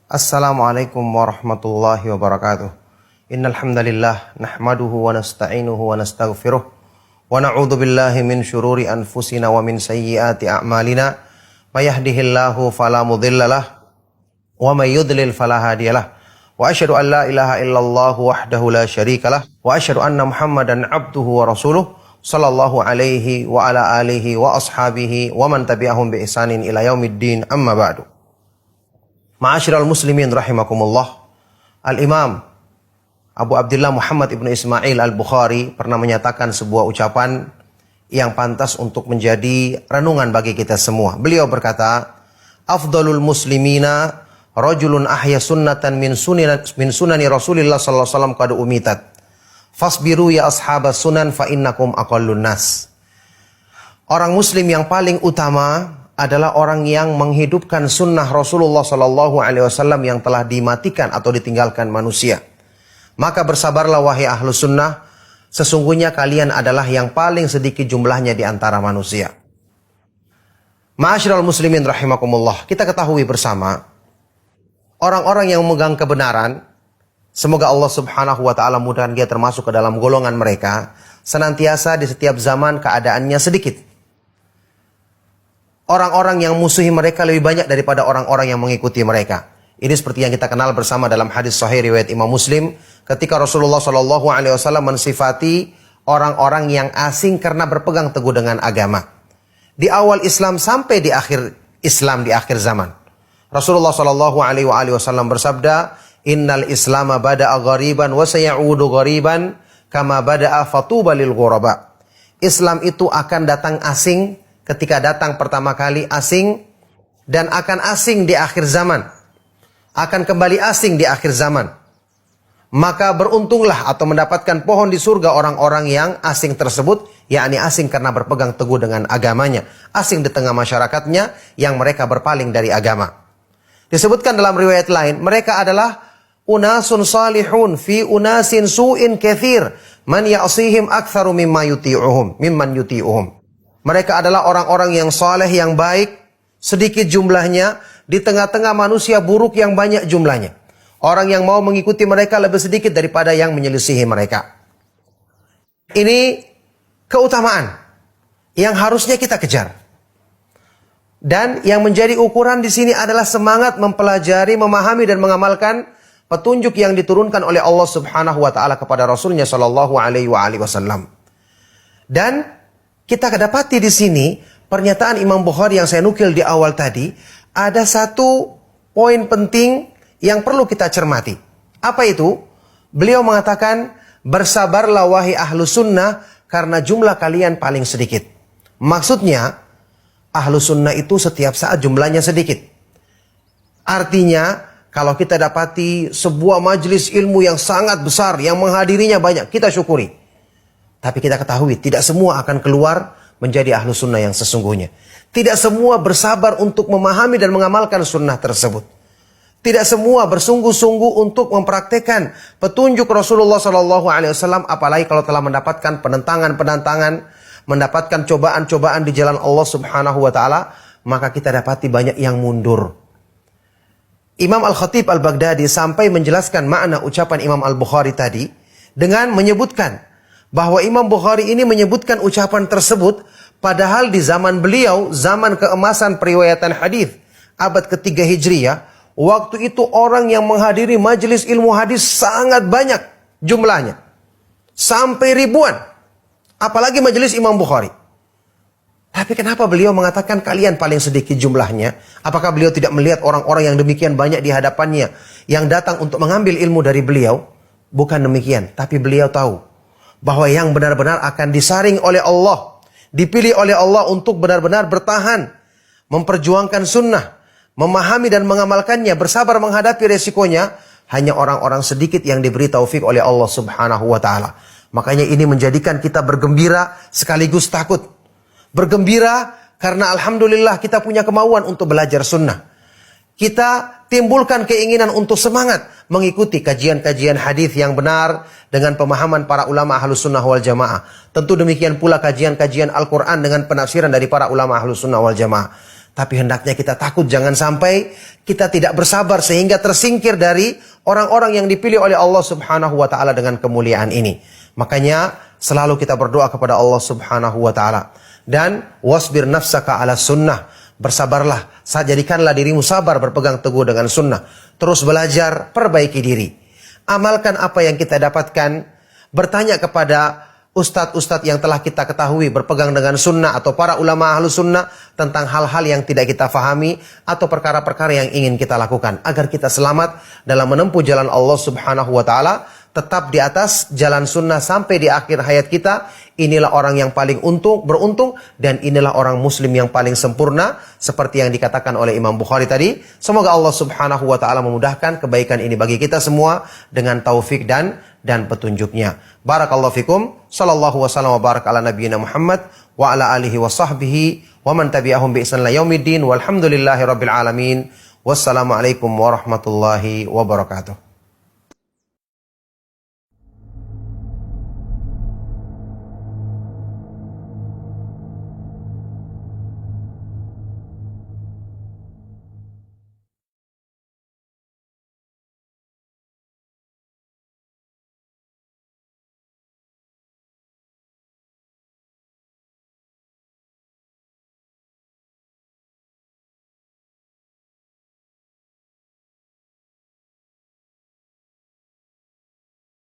Assalamualaikum warahmatullahi wabarakatuh. Innal hamdalillah nahmaduhu wa nasta'inuhu wa nastaghfiruh wa na'udzu billahi min syururi anfusina wa min sayyiati a'malina. May yahdihillahu fala mudhillalah wa may yudlil fala hadiyalah. Wa asyhadu an la ilaha illallah wahdahu la syarikalah wa asyhadu anna Muhammadan abduhu wa rasuluh sallallahu alaihi wa ala alihi wa ashabihi wa man tabi'ahum bi ihsanin ila yaumiddin, amma ba'du. Ma'asyiral muslimin rahimakumullah. Al-Imam Abu Abdullah Muhammad ibnu Ismail Al-Bukhari pernah menyatakan sebuah ucapan yang pantas untuk menjadi renungan bagi kita semua. Beliau berkata, "Afdalul muslimina rajulun ahya sunnatan min sunani Rasulillah sallallahu alaihi wasallam qad umitat. Fasbiru ya ashabas sunan fa innakum aqallun nas." Orang muslim yang paling utama adalah orang yang menghidupkan sunnah Rasulullah Sallallahu Alaihi Wasallam yang telah dimatikan atau ditinggalkan manusia. Maka bersabarlah wahai ahlu sunnah, sesungguhnya kalian adalah yang paling sedikit jumlahnya di antara manusia. Ma'asyiral muslimin rahimakumullah, kita ketahui bersama, orang-orang yang memegang kebenaran, semoga Allah Subhanahu Wa Taala mudahkan dia termasuk ke dalam golongan mereka, senantiasa di setiap zaman keadaannya sedikit. Orang-orang yang musuhi mereka lebih banyak daripada orang-orang yang mengikuti mereka. Ini seperti yang kita kenal bersama dalam hadis sahih riwayat Imam Muslim, ketika Rasulullah Shallallahu Alaihi Wasallam mensifati orang-orang yang asing karena berpegang teguh dengan agama. Di awal Islam sampai di akhir Islam, di akhir zaman. Rasulullah Shallallahu Alaihi Wasallam bersabda, "Innal Islama bada'a ghariban wa sayaudu ghariban kama bada'a fatuba lil ghuraba." Islam itu akan datang asing. Ketika datang pertama kali asing, dan akan asing di akhir zaman. Akan kembali asing di akhir zaman. Maka beruntunglah atau mendapatkan pohon di surga orang-orang yang asing tersebut, yakni asing karena berpegang teguh dengan agamanya. Asing di tengah masyarakatnya yang mereka berpaling dari agama. Disebutkan dalam riwayat lain, mereka adalah unasun salihun fi unasin su'in kathir man ya'sihim aktsaru mimman yuti'uhum. Mereka adalah orang-orang yang saleh, yang baik, sedikit jumlahnya, di tengah-tengah manusia buruk yang banyak jumlahnya. Orang yang mau mengikuti mereka lebih sedikit daripada yang menyelisihi mereka. Ini keutamaan yang harusnya kita kejar. Dan yang menjadi ukuran di sini adalah semangat mempelajari, memahami dan mengamalkan petunjuk yang diturunkan oleh Allah Subhanahu wa taala kepada Rasulnya sallallahu alaihi wasallam. Dan kita kedapati di sini pernyataan Imam Bukhari yang saya nukil di awal tadi, ada satu poin penting yang perlu kita cermati. Apa itu? Beliau mengatakan, bersabarlah wahai ahlu sunnah karena jumlah kalian paling sedikit. Maksudnya, ahlu sunnah itu setiap saat jumlahnya sedikit. Artinya, kalau kita dapati sebuah majelis ilmu yang sangat besar, yang menghadirinya banyak, kita syukuri. Tapi kita ketahui, tidak semua akan keluar menjadi ahlu sunnah yang sesungguhnya. Tidak semua bersabar untuk memahami dan mengamalkan sunnah tersebut. Tidak semua bersungguh-sungguh untuk mempraktekkan petunjuk Rasulullah SAW, apalagi kalau telah mendapatkan penentangan-penentangan, mendapatkan cobaan-cobaan di jalan Allah Subhanahu Wa Taala, maka kita dapati banyak yang mundur. Imam Al-Khatib Al-Baghdadi sampai menjelaskan makna ucapan Imam Al-Bukhari tadi dengan menyebutkan bahwa Imam Bukhari ini menyebutkan ucapan tersebut padahal di zaman beliau, zaman keemasan periwayatan hadis abad ketiga Hijriyah, waktu itu orang yang menghadiri majelis ilmu hadis sangat banyak jumlahnya, sampai ribuan, apalagi majelis Imam Bukhari. Tapi kenapa beliau mengatakan kalian paling sedikit jumlahnya? Apakah beliau tidak melihat orang-orang yang demikian banyak di hadapannya yang datang untuk mengambil ilmu dari beliau? Bukan demikian, tapi beliau tahu bahwa yang benar-benar akan disaring oleh Allah, dipilih oleh Allah untuk benar-benar bertahan, memperjuangkan sunnah, memahami dan mengamalkannya, bersabar menghadapi resikonya, hanya orang-orang sedikit yang diberi taufik oleh Allah Subhanahu wa Ta'ala. Makanya ini menjadikan kita bergembira sekaligus takut. Bergembira karena alhamdulillah kita punya kemauan untuk belajar sunnah. Kita timbulkan keinginan untuk semangat mengikuti kajian-kajian hadis yang benar dengan pemahaman para ulama ahlus sunnah wal jamaah. Tentu demikian pula kajian-kajian Al-Quran dengan penafsiran dari para ulama ahlus sunnah wal jamaah. Tapi hendaknya kita takut jangan sampai kita tidak bersabar sehingga tersingkir dari orang-orang yang dipilih oleh Allah Subhanahu wa taala dengan kemuliaan ini. Makanya selalu kita berdoa kepada Allah Subhanahu wa taala. Dan wasbir nafsaka ala sunnah. Bersabarlah, jadikanlah dirimu sabar berpegang teguh dengan sunnah. Terus belajar, perbaiki diri. Amalkan apa yang kita dapatkan. Bertanya kepada ustadz-ustadz yang telah kita ketahui berpegang dengan sunnah atau para ulama ahlu sunnah tentang hal-hal yang tidak kita fahami atau perkara-perkara yang ingin kita lakukan agar kita selamat dalam menempuh jalan Allah Subhanahu wa taala, tetap di atas jalan sunnah sampai di akhir hayat kita. Inilah orang yang paling beruntung dan inilah orang muslim yang paling sempurna seperti yang dikatakan oleh Imam Bukhari tadi. Semoga Allah Subhanahu wa taala memudahkan kebaikan ini bagi kita semua dengan taufik dan petunjuknya. Barakallahu fikum. Sallallahu wasallam wa barak ala nabiyyina Muhammad wa ala alihi wa sahbihi wa man tabi'ahum bi ihsan ila yaumiddin walhamdulillahi rabbil alamin. Wassalamualaikum warahmatullahi wabarakatuh.